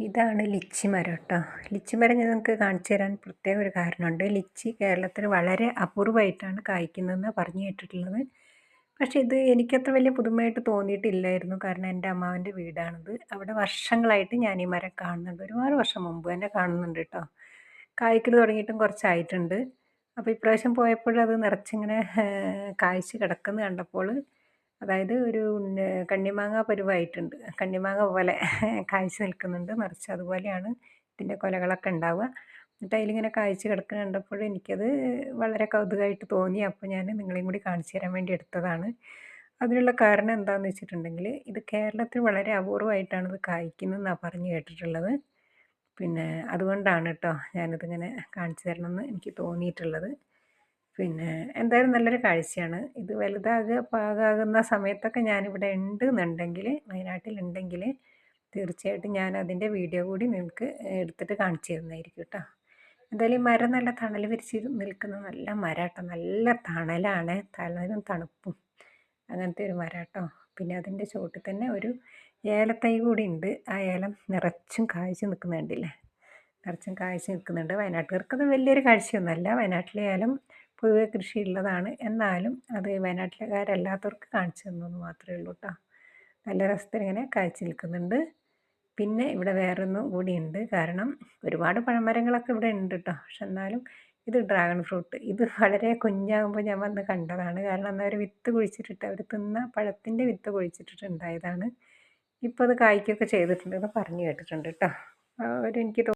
ഇതാണ് ലിച്ചി മരം കേട്ടോ. ലിച്ചി മരം ഞാൻ നിങ്ങൾക്ക് കാണിച്ചു തരാൻ പ്രത്യേക ഒരു കാരണമുണ്ട്. ലിച്ചി കേരളത്തിൽ വളരെ അപൂർവമായിട്ടാണ് കായ്ക്കുന്നതെന്ന് പറഞ്ഞു കേട്ടിട്ടുള്ളത്. പക്ഷേ ഇത് എനിക്കത്ര വലിയ പുതുമയായിട്ട് തോന്നിയിട്ടില്ലായിരുന്നു. കാരണം എൻ്റെ അമ്മാവൻ്റെ വീടാണിത്. അവിടെ വർഷങ്ങളായിട്ട് ഞാൻ ഈ മരം കാണുന്നുണ്ട്. ഒരുപാട് വർഷം മുമ്പ് തന്നെ കാണുന്നുണ്ട് കേട്ടോ. കായ്ക്കൽ തുടങ്ങിയിട്ടും കുറച്ചായിട്ടുണ്ട്. അപ്പോൾ ഇപ്രാവശ്യം പോയപ്പോഴത് നിറച്ചിങ്ങനെ കായ്ച്ച് കിടക്കുന്നത് കണ്ടപ്പോൾ, അതായത് ഒരു കണ്ണിമാങ്ങ പരുവായിട്ടുണ്ട്. കണ്ണിമാങ്ങ പോലെ കായ്ച്ച് നിൽക്കുന്നുണ്ട്. നിറച്ച് അതുപോലെയാണ് ഇതിൻ്റെ കൊലകളൊക്കെ ഉണ്ടാവുക. എന്നിട്ട് അതിലിങ്ങനെ കായ്ച്ച് കിടക്കുന്നത് കണ്ടപ്പോൾ എനിക്കത് വളരെ കൗതുകമായിട്ട് തോന്നി. അപ്പോൾ ഞാൻ നിങ്ങളെയും കൂടി കാണിച്ചു തരാൻ വേണ്ടി എടുത്തതാണ്. അതിനുള്ള കാരണം എന്താണെന്ന് വെച്ചിട്ടുണ്ടെങ്കിൽ, ഇത് കേരളത്തിൽ വളരെ അപൂർവമായിട്ടാണ് ഇത് കായ്ക്കുന്നതെന്നാണ് പറഞ്ഞു കേട്ടിട്ടുള്ളത്. പിന്നെ അതുകൊണ്ടാണ് കേട്ടോ ഞാനിതിങ്ങനെ കാണിച്ചു തരണമെന്ന് എനിക്ക് തോന്നിയിട്ടുള്ളത്. പിന്നെ എന്തായാലും നല്ലൊരു കാഴ്ചയാണ്. ഇത് വലുതാകുക പാകമാകുന്ന സമയത്തൊക്കെ ഞാനിവിടെ ഉണ്ടെന്നുണ്ടെങ്കിൽ, വയനാട്ടിലുണ്ടെങ്കിൽ തീർച്ചയായിട്ടും ഞാൻ അതിൻ്റെ വീഡിയോ കൂടി നിങ്ങൾക്ക് എടുത്തിട്ട് കാണിച്ചു തരുന്നതായിരിക്കും കേട്ടോ. എന്തായാലും ഈ മരം നല്ല തണൽ വിരിച്ച് നിൽക്കുന്ന നല്ല മരം കേട്ടോ. നല്ല തണലാണ്, തണലും തണുപ്പും അങ്ങനത്തെ ഒരു മരം കേട്ടോ. പിന്നെ അതിൻ്റെ ചുവട്ടിൽ തന്നെ ഒരു ഏലത്തൈ കൂടി ഉണ്ട്. ആ ഏലം നിറച്ചും കായ്ച്ച് നിൽക്കുന്ന കണ്ടില്ലേ, നിറച്ചും കായ്ച്ച് നിൽക്കുന്നുണ്ട്. വയനാട്ടുകാർക്കത് വലിയൊരു കാഴ്ചയൊന്നുമല്ല. വയനാട്ടിലെ ഏലം പൊതുവെ കൃഷിയുള്ളതാണ്. എന്നാലും അത് വയനാട്ടിലുകാരല്ലാത്തവർക്ക് കാണിച്ചു തന്നെന്ന് മാത്രമേ ഉള്ളൂ കേട്ടോ. നല്ല രസത്തിൽ ഇങ്ങനെ കായ്ച്ച് നിൽക്കുന്നുണ്ട്. പിന്നെ ഇവിടെ വേറൊന്നും കൂടിയുണ്ട്. കാരണം ഒരുപാട് പഴമരങ്ങളൊക്കെ ഇവിടെ ഉണ്ട് കേട്ടോ. പക്ഷെ എന്നാലും ഇത് ഡ്രാഗൺ ഫ്രൂട്ട്. ഇത് വളരെ കുഞ്ഞാകുമ്പോൾ ഞാൻ വന്ന് കണ്ടതാണ്. കാരണം അന്ന് അവർ വിത്ത് കുഴിച്ചിട്ടിട്ട്, അവർ തിന്ന പഴത്തിൻ്റെ വിത്ത് കുഴിച്ചിട്ടിട്ടുണ്ടായതാണ്. ഇപ്പോൾ അത് കായ്ക്കുകയൊക്കെ ചെയ്തിട്ടുണ്ടെന്ന് പറഞ്ഞു കേട്ടിട്ടുണ്ട് കേട്ടോ. ഒരു എനിക്ക്